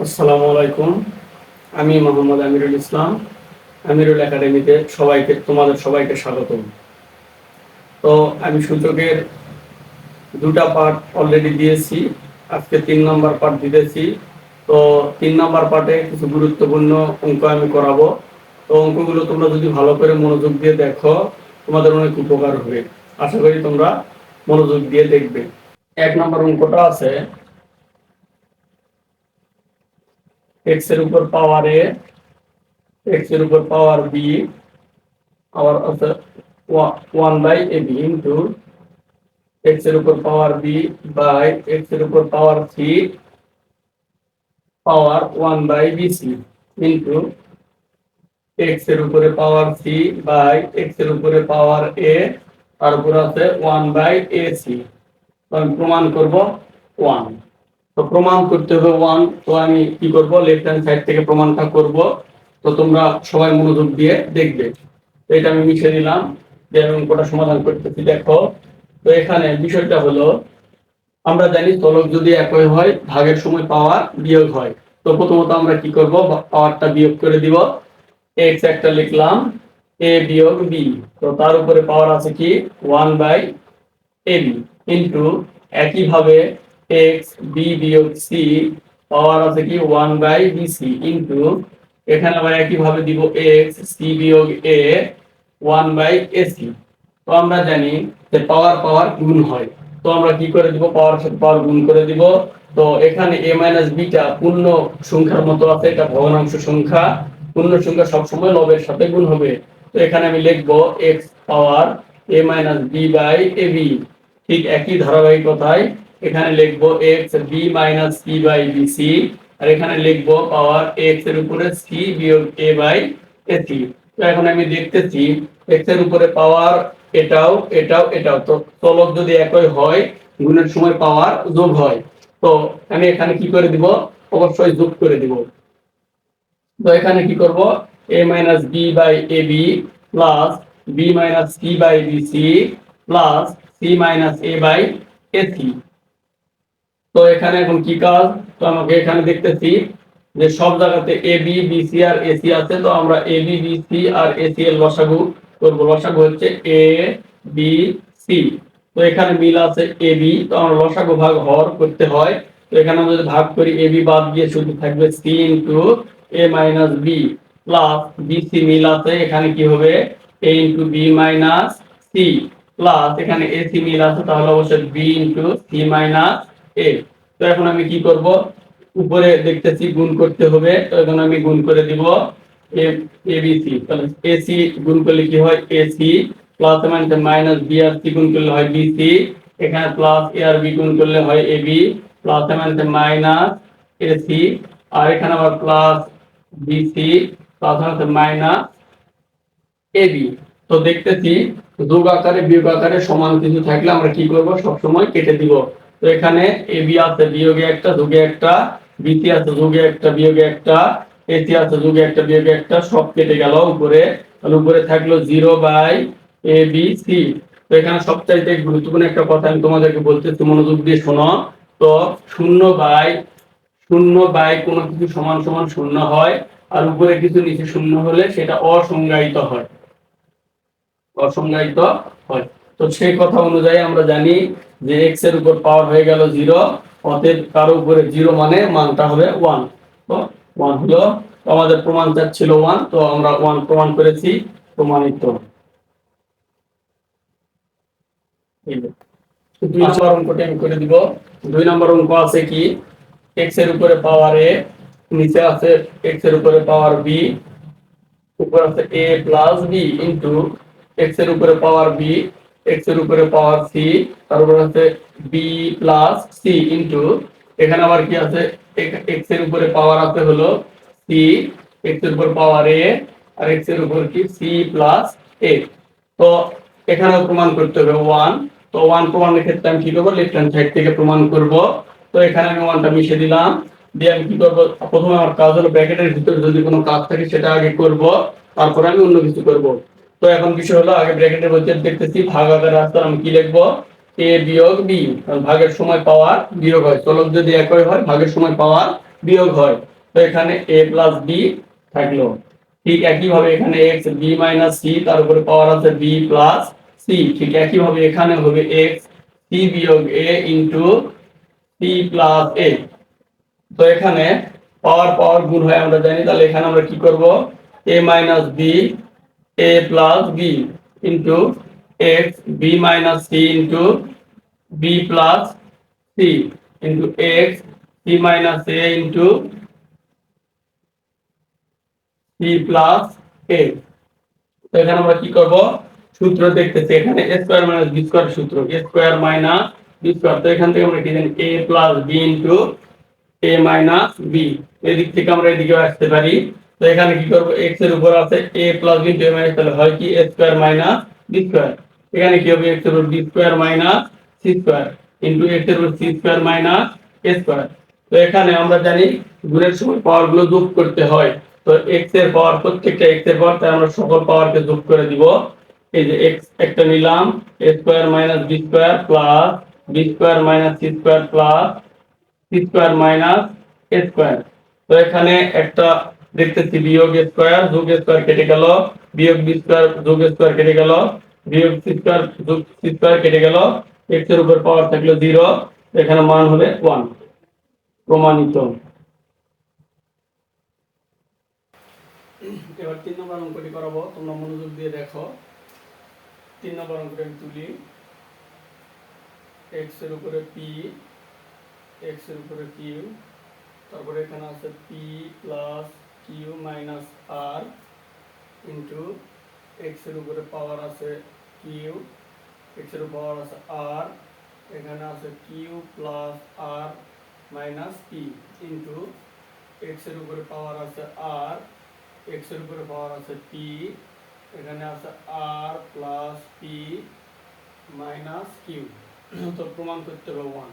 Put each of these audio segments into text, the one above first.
আসসালামু আলাইকুম। আমি মোহাম্মদ আমিরুল ইসলাম। আমিরুল একাডেমিতে তোমাদের সবাইকে স্বাগতম। তো আমি সূচকের দুটা পার্ট অলরেডি দিয়েছি, আজকে 3 নম্বর পার্ট দিতেছি। তো 3 নম্বর পার্টে কিছু গুরুত্বপূর্ণ অঙ্ক আমি করাবো। তো অঙ্কগুলো তোমরা যদি ভালো করে মনোযোগ দিয়ে দেখো, তোমাদের অনেক উপকার হবে। আশা করি তোমরা মনোযোগ দিয়ে দেখবে। 1 নম্বর অঙ্কটা আছে এক্স এর উপর পাওয়ার এ, এক্স এর উপর পাওয়ার বি, আবার আছে 1/ab ইন্টু এক্স এর উপর পাওয়ার বি বাই এক্স এর উপর পাওয়ার সি পাওয়ার 1/bc ইন্টু এক্স এর উপরে পাওয়ার সি বাই এক্স এর উপরে পাওয়ার এ, তারপর আছে 1/ac। তো আমি প্রমাণ করব 1। তো প্রমাণ করতে হবে 1। তো আমি কি করব, লেফট হ্যান্ড সাইড থেকে প্রমাণটা করব। তো তোমরা সবাই মনোযোগ দিয়ে দেখবে। তো এটা আমি মিশে দিলাম, যে আমি অঙ্কটা সমাধান করতেছি। দেখো, তো এখানে বিষয়টা হলো, আমরা জানি চলক যদি একই হয় ভাগের সময় পাওয়ার বিয়োগ হয়। তো প্রথমত আমরা কি করব, পাওয়ারটা বিয়োগ করে দিব। x একটা লিখলাম, a বিয়োগ b। তো তার উপরে পাওয়ার আছে কি 1/ab ইনটু একইভাবে x b বিয়োগ c পাওয়ার আছে কি 1/bc ইনটু এখানে আবার একইভাবে দিব x c বিয়োগ a 1/ac। তো আমরা জানি যে পাওয়ার পাওয়ার গুণ হয়। তো আমরা কি করে দিব, পাওয়ার সাথে পাওয়ার গুণ করে দিব। তো এখানে a - b টা পূর্ণ সংখ্যার মতো আছে, এটা ভগ্নাংশ সংখ্যা। পূর্ণ সংখ্যা সবসময় লবের সাথে গুণ হবে। তো এখানে আমি লিখব x power a - b by ab। ঠিক একই ধারাবাহিকতায় এখানে লিখব x b - c by bc, আর এখানে লিখব পাওয়ার x এর উপরে c বিয়োগ a বাই ac। তো এখন আমি দেখতেছি x এর উপরে পাওয়ার এটাও এটাও এটাও, তো চলক যদি একই হয় গুণের সময় পাওয়ার যোগ হয়। তো আমি এখানে কি করে দিব, অবশ্যই যোগ করে দিব। তো এখানে কি করব, a - b by ab plus b - c by bc plus c - a by ac। তো এখানে এখন কি কাজ, তো আমাকে এখানে দেখতেছি যে সব জায়গাতে A B B C R AC আছে। তো আমরা A B B C R AC এর লসাগু করব। লসাগু হচ্ছে এ বি সি। তো এখানে মিল আছে এ বি, তো আমরা লসাগু ভাগ হর করতে হয়। তো এখানে আমরা যদি ভাগ করি, এ বি বাদ দিয়ে শুধু থাকবে C into A minus B plus B C মিল আছে, এখানে কি হবে A into B minus C plus এখানে এসি মিল আছে, তাহলে অবশ্যই B into C minus A. তো এখন আমি কি করব, উপরে দেখতেছি গুণ করতে হবে। তো এখন আমি গুণ করে দিব এ বি সি, তাহলে এসি গুণ করলে কি হয় এসি প্লাস মানে মাইনাস বি আর সি গুণ করলে হয় বিসি, এখানে প্লাস এ আর বি গুণ করলে হয় এবি প্লাস মানে মাইনাস এসি, আর এখানে আবার প্লাস বিসি প্লাস মানে মাইনাস এবি। তো দেখতেছি যোগ আকারে বিয়োগ আকারে সমান কিছু থাকলে আমরা কি করব, সব সময় কেটে দিব। তো এখানে এবি আছে বিয়োগে একটা যোগে একটা, বিসি আছে যোগে একটা বিয়োগে একটা, এসি আছে যোগে একটা বিয়োগে একটা, সব কেটে গেল উপরে। তাহলে উপরে থাকলো 0/abc। তো এখানে সবচাইতে গুরুত্বপূর্ণ একটা কথা আমি তোমাদেরকে বলতেছি, মনোযোগ দিয়ে শোনো। তো 0/0 কোনো কিছু সমান সমান শূন্য হয়, আর উপরে কিছু নিচে শূন্য হলে সেটা অসংজ্ঞায়িত হয়, অসংজ্ঞায়িত হয়। তো সেই কথা অনুযায়ী আমরা জানি যে x এর উপর পাওয়ার হয়ে গেল 0, অতএব কারো উপরে 0 মানে মানটা হবে 1। তো 1 হলো, আমাদের প্রমাণ ছিল 1, তো আমরা 1 প্রমাণ করেছি, প্রমাণিত। 2 নম্বর অঙ্কটি আমি করে দিব। 2 নম্বর অঙ্ক আছে কি, x এর উপরে পাওয়ার a, নিচে আছে x এর উপরে পাওয়ার b, উপরে আছে a plus b into x এর উপরে পাওয়ার b, x এর উপরে পাওয়ার c, তারপর আছে b প্লাস c ইনটু এখানে আবার কি আছে, x এর উপরে পাওয়ার আছে হলো c, x এর উপর পাওয়ার a, আর x এর উপর কি c প্লাস a। তো এখানেও প্রমাণ করতে হবে 1। তো 1 প্রমাণের ক্ষেত্রে আমি কি করব, লেফট হ্যান্ড সাইড থেকে প্রমাণ করব। তো এখানে আমি 1টা মিশিয়ে দিলাম, দিয়ে আমি কি করব, প্রথমে আমার কাজ হলো ব্র্যাকেটের ভিতরে যদি কোনো কাজ থাকে সেটা আগে করব, তারপরে আমি অন্য কিছু করব। তো এখন বিষয় হলো, আগে ব্র্যাকেটের ভিতরে দেখতেছি ভাগ আকারে আসলে আমি কি লিখব, a বিয়োগ b, ভাগের সময় পাওয়ার বিয়োগ হয়, চলক যদি একই হয় ভাগের সময় পাওয়ার বিয়োগ হয়, তো এখানে a প্লাস b থাকলো। ঠিক একইভাবে এখানে x b মাইনাস c, তার উপরে পাওয়ার আছে b প্লাস c। ঠিক একইভাবে এখানে হবে x c বিয়োগ a into c plus a। তো এখানে পাওয়ার পাওয়ার গুণ হয় আমরা জানি, তাহলে এখানে আমরা কি করব, a minus b a plus b into x b minus c into b plus c into x c minus a into c plus a। তো এখানে আমরা কি করব, সূত্র দেখতেছি এখানে a square minus b square সূত্র, a square minus b square. তো এখান থেকে আমরা কি জানি, a plus b into a minus b। এদিক থেকে আমরা এদিকে আসতে পারি। তো এখানে কি করব, x এর উপর আছে a plus b into a minus, তাহলে হয় কি a square minus b square. এখানে কি হবে, x এর উপর b square minus c square into x এর উপর c square minus a square. তো এখানে আমরা জানি গুণের সময় পাওয়ার গুলো যোগ করতে হয়। তো x এর পাওয়ার, প্রত্যেকটা x এর পাওয়ার, তাই আমরা সকল পাওয়ারকে যোগ করে দিব। এই যে x একটা নিলাম, a square minus b square plus b square minus c square plus c square minus a square. তো এখানে একটা দেখতেছি বিয়োগ a স্কয়ার যোগ a স্কয়ার কেটে গেল, বিয়োগ b স্কয়ার যোগ a স্কয়ার কেটে গেল, বিয়োগ c স্কয়ার যোগ c স্কয়ার কেটে গেল, x এর উপর পাওয়ার থাকলো 0, এখানে মান হবে 1। প্রমাণিত। এবার 3 নম্বর অঙ্কটি করাবো, তোমরা মনোযোগ দিয়ে দেখো। 3 নম্বর অঙ্কটা আমি তুলি। x এর উপরে p, x এর উপরে q, তারপরে এখানে আছে p plus q minus r into x এর উপরে পাওয়ার আছে q, x এর পাওয়ার আছে r, এখানে আছে q plus r minus p into x এর উপরে পাওয়ার আছে r, x এর উপরে পাওয়ার আছে p, এখানে আছে r plus p minus q। তো প্রমাণ করতে হবে 1।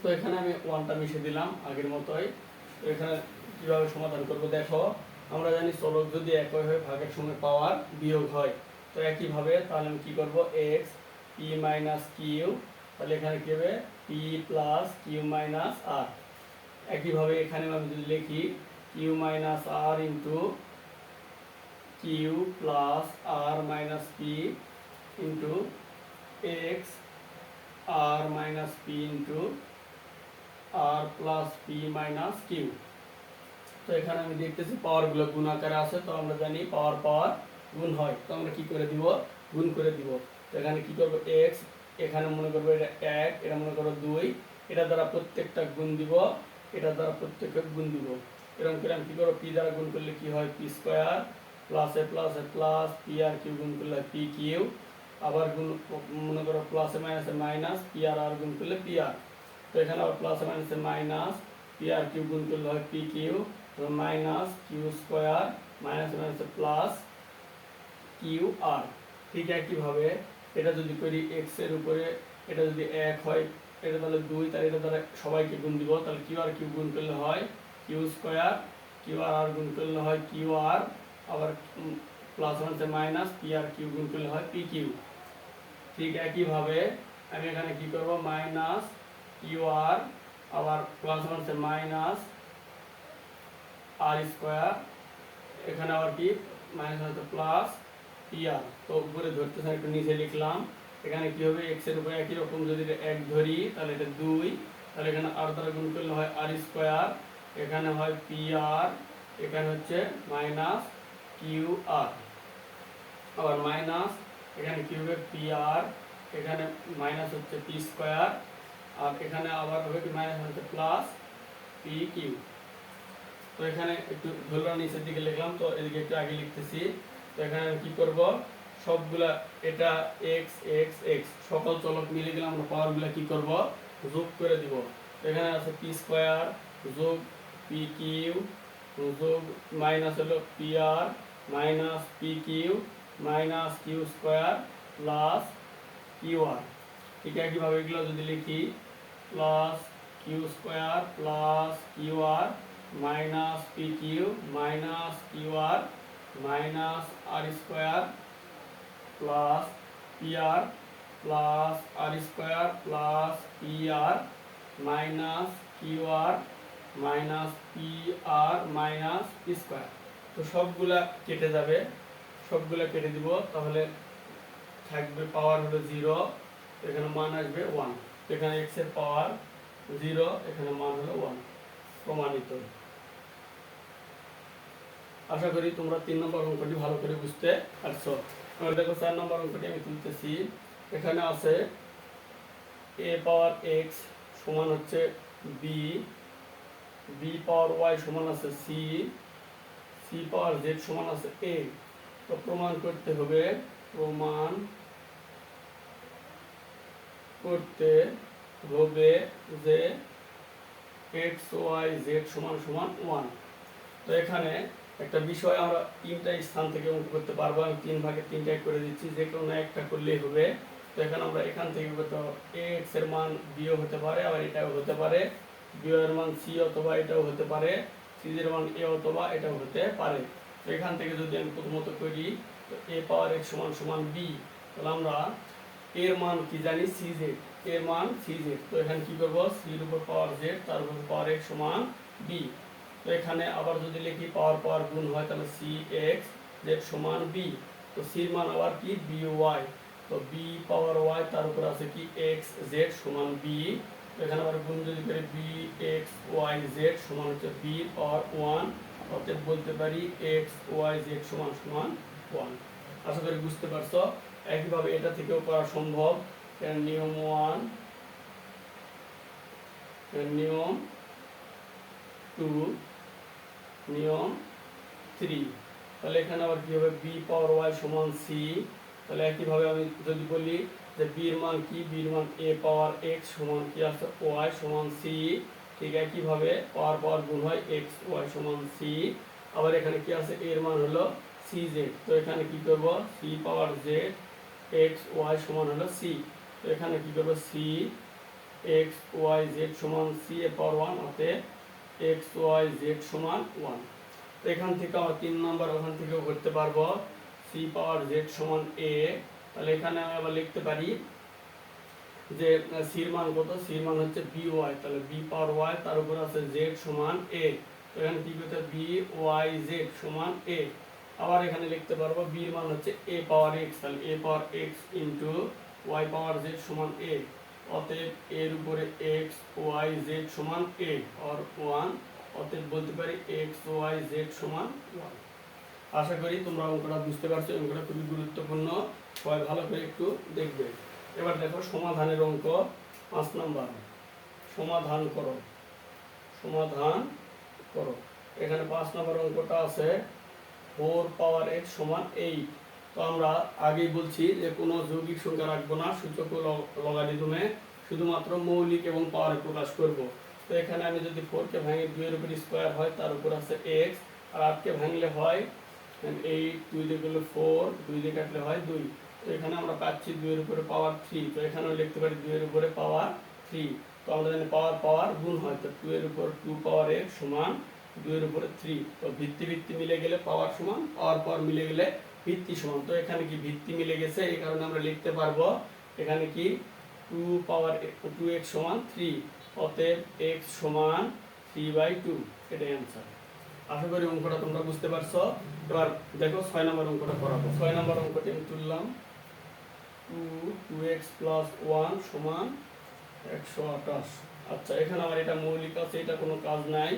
তো এখানে আমি 1টা মিশিয়ে দিলাম আগের মতোই। তো এখানে কিভাবে সমাধান করব দেখো, আমরা জানি চলক যদি একই হয় ভাগের সময় পাওয়ার বিয়োগ হয়। তো একইভাবে তাহলে আমি কি করব, x p মাইনাস q, তাহলে এখানে কি হবে p plus q minus r। একইভাবে এখানে আমি যদি লিখি q minus r into q plus r minus p into x r minus p into r plus p minus q। তো এখানে আমি দেখতেছি পাওয়ার গুলো গুণ আকারে আছে, তো আমরা জানি পাওয়ার পাওয়ার গুণ হয়, তো আমরা কি করে দিব, গুণ করে দিব। তো এখানে কি করব, x এখানে মনে করব এটা 1, এটা মনে করব 2, এটা দ্বারা প্রত্যেকটা গুণ দিব, এটা দ্বারা প্রত্যেকটা গুণ দিব। এরকম করে আমি কি করব, p দ্বারা গুণ করলে কি হয় p square plus a plus a plus p আর q গুণ করলে p q, আবার গুণ মনে করো plus A minus A minus p আর r গুণ করলে p r। তো এখানে আবার plus A minus A minus p আর q গুণ করলে হয় p q, minus Q square minus minus plus Q R. ঠিক একইভাবে এটা যদি করি x এর উপরে, এটা যদি 1 হয়, এটা তাহলে 2, তাহলে এটা দ্বারা সবাইকে গুণ দিব, তাহলে কিউ আর কিউ গুণ করলে হয় কিউ স্কয়ার, কিউ আর আর গুণ করলে হয় কিউ আর, আবার প্লাস মাইনাস মাইনাস পি আর কিউ গুণ করলে হয় পি কিউ। ঠিক একইভাবে আমি এখানে কি করব, মাইনাস কিউ আর, আবার plus minus minus R square, এখানে আবার কি মাইনাস হচ্ছে প্লাস পি আর। তো উপরে ধরতেছে একটু নিচে লিখলাম। এখানে কি হবে, x এর উপরে একই রকম যদি 1 ধরি তাহলে এটা 2, তাহলে এখানে আর দ্বারা গুণ করলে হয় আর স্কয়ার, এখানে হয় পি আর, এখানে হচ্ছে মাইনাস কিউ আর, আবার মাইনাস এখানে কি হবে পি আর, এখানে মাইনাস হচ্ছে পি স্কয়ার, আর এখানে আবার হবে কি মাইনাস হচ্ছে প্লাস পি কিউ। তো এখানে একটু ধরলাম নিচের দিকে লিখলাম, তো এদিকে একটু আগে লিখতেছি। তো এখানে আমি কি করব, সবগুলা এটা x x x সকল চলক মিলে গেলে আমরা পাওয়ারগুলা কি করব, যোগ করে দিব। এখানে আছে p স্কয়ার যোগ p কিউ যোগ মাইনাস হলো P R minus P Q minus Q square plus Q R. ঠিক একইভাবে এগুলো যদি লিখি, plus Q square plus Q R minus P Q minus Q R minus R square plus P R plus R square plus P R minus Q R minus P R minus P square. তো সবগুলা কেটে যাবে, সবগুলা কেটে দিব, তাহলে থাকবে পাওয়ার হলো 0, এখানে মান আসবে 1। এখানে x এর পাওয়ার 0, এখানে মান হলো 1, প্রমাণিত। আশা করি তোমরা 3 নম্বর অঙ্কটি ভালো করে বুঝতে পারছো। এবার দেখো 4 নম্বর অঙ্কটি আমি তুলতেছি। এখানে আছে a পাওয়ার x সমান হচ্ছে b, b পাওয়ার y সমান আছে c, c পাওয়ার z সমান আছে a। তো প্রমাণ করতে হবে, প্রমাণ করতে হবে যে x y z সমান সমান 1। তো এখানে একটা বিষয় আমরা 3টা স্থান থেকে অঙ্ক করতে পারবো। আমি 3 ভাগে 3টাই করে দিচ্ছি, যে কোনো একটা করলেই হবে। তো এখানে আমরা এখান থেকে করতে পারবো, x এর মান b ও হতে পারে, আবার এটাও হতে পারে, b এর মান c অথবা এটাও হতে পারে, c এর মান a অথবা এটাও হতে পারে। তো এখান থেকে যদি আমি প্রথমত করি, তো a পাওয়ার x সমান সমান b, তাহলে আমরা এর মান কি জানি, cz, এর মান cz। তো এখানে কি করব, c এর উপর পাওয়ার z, তার উপর পাওয়ার x সমান b। তো এখানে আবার যদি লিখি পাওয়ার পাওয়ার গুণ হয়, তাহলে cx z সমান b। তো c এর মান আবার কি, by। তো b পাওয়ার y, তার উপর আছে কি x z সমান b। তো এখানে আবার গুণ যদি করি, bx y z সমান হচ্ছে b পাওয়ার 1, অতএব বলতে পারি x y z সমান সমান 1। আশা করি বুঝতে পারছো। একইভাবে এটা থেকেও করা সম্ভব। নিয়ম 1, নিয়ম 2, নিয়ম 3। তাহলে এখানে আবার কি হবে, b পাওয়ার y সমান c। তাহলে একইভাবে আমি যদি বলি যে b এর মান কি, b এর মান a পাওয়ার x সমান কি আছে, y সমান c। ঠিক একইভাবে পাওয়ার পাওয়ার গুণ হয়, x y সমান c। আবার এখানে কি আছে, এর মান হলো cz। তো এখানে কি করব, c পাওয়ার z x y সমান হলো c। তো এখানে কি করব, c x y z সমান c এর পাওয়ার 1, অতএব x y z সমান 1। তো এখান থেকে আমরা 3 নম্বর ওখান থেকেও করতে পারবো, c পাওয়ার z সমান a। তাহলে এখানে আমি আবার লিখতে পারি যে c এর মান কত, c এর মান হচ্ছে by। তাহলে b পাওয়ার y, তার উপর আছে z সমান a। তো এখানে কি করতে, by z সমান a। আবার এখানে লিখতে পারবো b এর মান হচ্ছে a পাওয়ার x, তাহলে a power x into y power z সমান a। অতএব এর উপরে x y z সমান a আর 1, অতএব বলতে পারি x y z সমান 1। আশা করি তোমরা অঙ্কটা বুঝতে পারছো। অঙ্কটা খুবই গুরুত্বপূর্ণ, সবাই ভালো করে একটু দেখবে। এবার দেখো সমাধানের অঙ্ক 5 নম্বর, সমাধান করো, সমাধান করো। এখানে 5 নম্বর অঙ্কটা আছে 4 পাওয়ার x সমান 8। তো আমরা আগেই বলছি যে কোনো যৌগিক সংখ্যা রাখবো না, সূচক ও লগারিদমে শুধুমাত্র মৌলিক এবং পাওয়ারে প্রকাশ করব। তো এখানে আমি যদি 4 কে ভাঙি 2 এর উপর স্কয়ার হয়, তার উপর আছে x, আর 8 কে ভাঙলে হয় 8, 2 দিয়ে গেলে 4, 2 দিয়ে কাটলে হয় 2। তো এখানে আমরা পাচ্ছি 2 এর উপরে পাওয়ার 3। তো এখানেও লিখতে পারি 2 এর উপরে পাওয়ার 3। তো আমরা জানি পাওয়ার পাওয়ার গুণ হয়, তো 2 এর উপর 2 পাওয়ার x সমান 2 এর উপরে 3। তো ভিত্তি ভিত্তি মিলে গেলে পাওয়ার সমান, পাওয়ার পাওয়ার মিলে গেলে ভিত্তি সমান। তো এখানে কি ভিত্তি মিলে গেছে, এই কারণে আমরা লিখতে পারবো এখানে কি 2 পাওয়ার 2x সমান 3, অতএব x সমান 3/2। এটাই অ্যান্সার। আশা করি অঙ্কটা তোমরা বুঝতে পারছো। এবার দেখো 6 নম্বর অঙ্কটা করাবো। 6 নম্বর অঙ্কটি আমি তুললাম, 2x + 1 সমান 128। আচ্ছা, এখানে আমার এটা মৌলিক আছে, এটা কোনো কাজ নাই।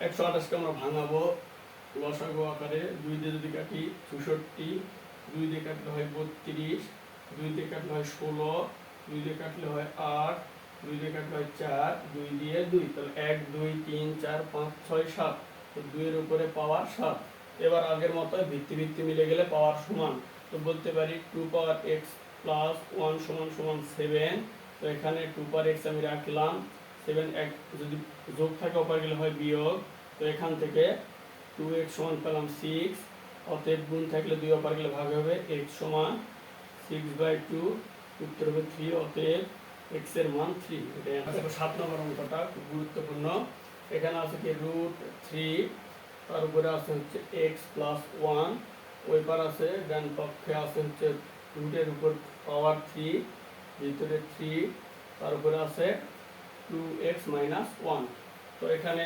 128কে আমরা ভাঙাবো লসাগু আকারে। 2 দিয়ে যদি কাটি 64, 2 দিয়ে কাটলে হয় 32, 2 দিয়ে কাটলে হয় 16, 2 দিয়ে কাটলে হয় 8, 2 দিয়ে কাটলে হয় 4, 2 দিয়ে 2, তাহলে 1 2 3 4 5 6 7। তো 2 এর উপরে পাওয়ার 7। এবার আগের মতো ভিত্তি ভিত্তি মিলে গেলে পাওয়ার সমান। তো বলতে পারি 2 পাওয়ার x + 1 সমান সমান 7। তো এখানে 2 পাওয়ার x আমি রাখলাম, 7 এক যদি যোগ থাকে অপর গেলে হয় বিয়োগ। তো এখান থেকে 2x সমান পেলাম 6, অতএব গুণ থাকলে 2 অপর গেলে ভাগ হবে, x সমান 6/2, উত্তর হবে 3, অতএব x এর মান 3। এটা আছে। 7 নম্বর অঙ্কটা খুব গুরুত্বপূর্ণ। এখানে আছে কি √3, তার উপরে আছে হচ্ছে x + 1, ওই পার আছে ডান পক্ষে আছে হচ্ছে রুটের উপর পাওয়ার 3, ভিতরে 3, তার উপরে আছে 2x মাইনাস 1। তো এখানে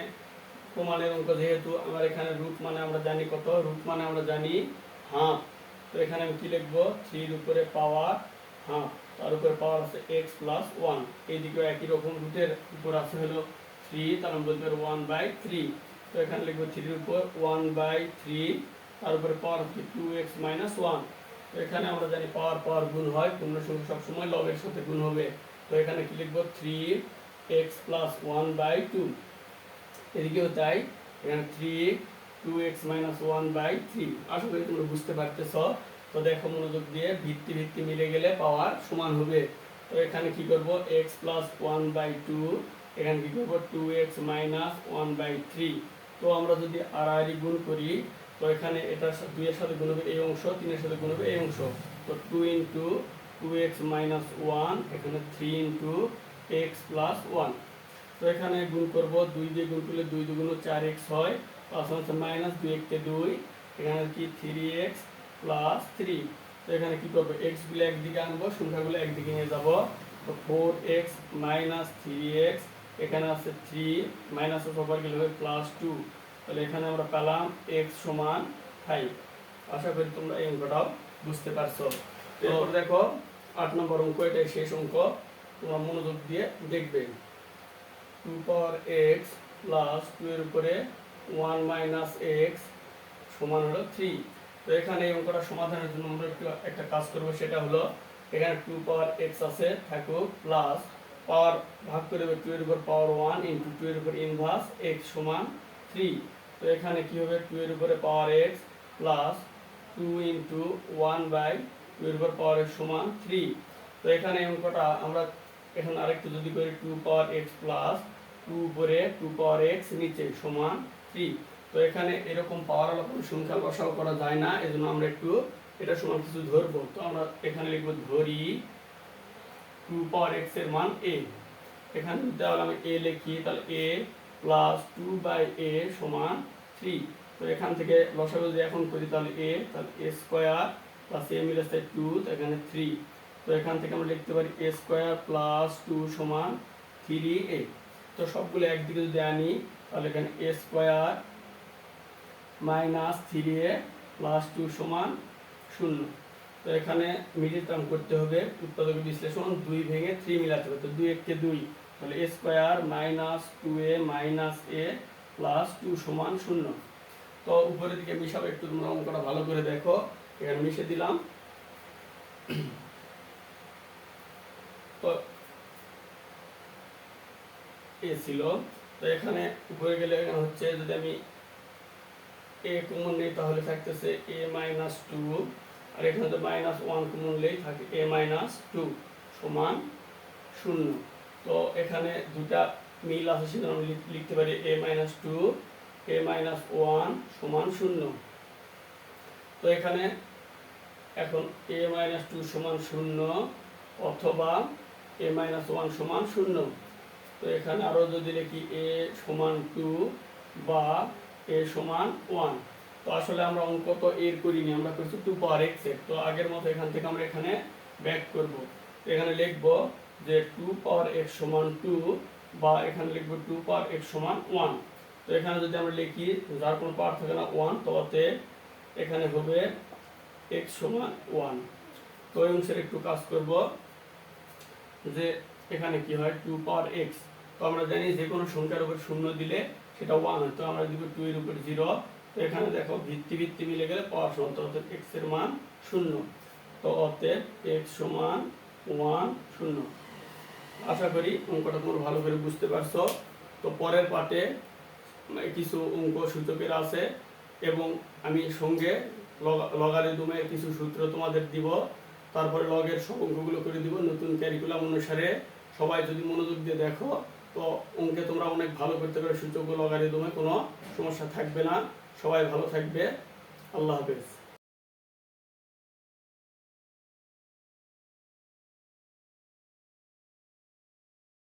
প্রমাণের অঙ্ক যেহেতু আমার এখানে রুট মানে আমরা জানি কত, রুট মানে আমরা জানি হাফ। তো এখানে আমি কি লিখবো, 3 এর উপরে পাওয়ার হাফ, তার উপরে পাওয়ার আছে x প্লাস 1। এইদিকেও একই রকম, রুটের উপর আছে হলো 3, তার আমি বলতে পারবো 1/3। তো এখানে লিখবো 3 এর উপর 1/3, তার উপরে পাওয়ার হচ্ছে 2x মাইনাস 1। তো এখানে আমরা জানি পাওয়ার পাওয়ার গুণ হয়, পূর্ণ সংখ্যা সবসময় লগের সাথে গুণ হবে। তো এখানে কি লিখবো, 3x প্লাস 1/2। এদিকেও তাই, এখানে 2x মাইনাস 1/3। আশা করি তোমরা বুঝতে পারতেছ। তো দেখো মনোযোগ দিয়ে, ভিত্তি ভিত্তি মিলে গেলে পাওয়ার সমান হবে। তো এখানে কি করব, x প্লাস 1/2, এখানে কি করব 2x মাইনাস 1/3। তো আমরা যদি আড়াআড়ি গুণ করি, তো এখানে এটা 2 এর সাথে গুণ হবে এই অংশ, 3 এর সাথে গুণ হবে এই অংশ। তো 2 ইন্টু 2x মাইনাস 1, এখানে 3 ইন্টু x প্লাস 1। তো এখানে গুণ করব, 2 দিয়ে গুণ করলে 2 দুগুণ 4x হয়, প্লাস হচ্ছে মাইনাস 2 কে 2, এখানে কি 3x প্লাস 3। তো এখানে কি করব, x গুলো একদিকে আনবো, সংখ্যাগুলো একদিকে নিয়ে যাব। তো 4x মাইনাস 3x, এখানে আছে 3, মাইনাস সবার গেলে হবে প্লাস 2। তাহলে এখানে আমরা পেলাম x সমান 5। আশা করি তোমরা এই অঙ্কটাও বুঝতে পারছো। এরপর দেখো 8 নম্বর অঙ্ক, এটাই শেষ অঙ্ক, তোমরা মনোযোগ দিয়ে দেখবে। 2 পাওয়ার x প্লাস 2 এর উপরে 1 মাইনাস x সমান হলো 3। তো এখানে এই অঙ্কটা সমাধানের জন্য আমরা একটা কাজ করব, সেটা হলো এখানে 2 পাওয়ার x আছে থাকুক, প্লাস পাওয়ার ভাগ করে 2 এর উপর পাওয়ার 1 ইন্টু 2 এর উপর ইনভার্স x সমান 3। তো এখানে কি হবে, 2 এর উপরে পাওয়ার x প্লাস 2 ইন্টু 1/2 এর উপর পাওয়ার x সমান 3। তো এখানে এই অঙ্কটা আমরা এখন আরেকটু যদি করি, 2 পাওয়ার x প্লাস 2 উপরে 2 পাওয়ার x নিচে সমান 3। তো এখানে এরকম পাওয়ার আলা কোনো সংখ্যা লসাও করা যায় না, এজন্য আমরা একটু এটা সমান কিছু ধরবো। তো আমরা এখানে লিখবো, ধরি 2 পাওয়ার x এর মান a। এখানে তাহলে আমি a লিখি, তাহলে a প্লাস 2/a সমান 3। তো এখান থেকে লসাগু যদি এখন করি, তাহলে a, তাহলে a স্কয়ার প্লাস a মিলে 2, তো এখানে 3। তো এখান থেকে আমরা লিখতে পারি a স্কয়ার প্লাস 2 সমান 3a। তো সবগুলো একদিকে যদি আনি, তাহলে এখানে a square minus 3a plus 2 সমান 0। তো এখানে মিডিল টার্ম করতে হবে, উৎপাদক বিশ্লেষণ, 2 ভেঙে 3 মিলাতে হবে। তো 2 কে 2, তাহলে a square minus 2a minus a plus 2 সমান 0। তো উপরের দিকে মিশাবো, একটু তোমরা অঙ্কটা ভালো করে দেখো। এখানে মিশে দিলাম। তো এ ছিল, তো এখানে উপরে গেলে এখানে হচ্ছে, যদি আমি a কমন নেই তাহলে থাকতেছে a মাইনাস 2, আর এখানে তো মাইনাস 1 কমন নেই, থাকে a মাইনাস 2 সমান 0। তো এখানে দুটা মিল আছে, সেজন্য আমি লিখতে পারি a মাইনাস 2 a মাইনাস 1 সমান 0। তো এখানে এখন a মাইনাস 2 সমান 0 অথবা a মাইনাস 1 সমান 0। তো এখানে আরও যদি লিখি a সমান 2 বা a সমান 1। তো আসলে আমরা অঙ্ক তো এর করিনি, আমরা করছি 2 পাওয়ার x এর। তো আগের মতো এখান থেকে আমরা এখানে ব্যাক করব। তো এখানে লিখব যে 2 পাওয়ার x সমান 2, বা এখানে লিখব 2 পাওয়ার x সমান 1। তো এখানে যদি আমরা লিখি, যার কোনো পাওয়ার থাকে না 1, তো অতএব এখানে হবে x সমান 1। তো এই অংশের একটু কাজ করব, যে এখানে কি হয় 2 পাওয়ার x। তো আমরা জানি যে কোনো সংখ্যার উপর 0 দিলে সেটা 1 হয়। তো আমরা দিব 2 এর উপর 0। তো এখানে দেখো ভিত্তি ভিত্তি মিলে গেলে পাওয়ার সমান, অর্থাৎ x এর মান 0। তো অতএব x সমান 1 0। আশা করি অঙ্কটা তোমরা ভালো করে বুঝতে পারছো। তো পরের পার্টে কিছু অঙ্ক সূচকের আছে, এবং আমি সঙ্গে লগারিদমের কিছু সূত্র তোমাদের দিব। তারপরে লগের সব অঙ্কগুলো করে দিব নতুন ক্যারিকুলাম অনুসারে। সবাই যদি মনোযোগ দিয়ে দেখো, তো অঙ্কে তোমরা অনেক ভালো করতে পারবে। সূচক ও লগারিদমে কোনো সমস্যা থাকবে না। সবাই ভালো থাকবে। আল্লাহ হাফেজ।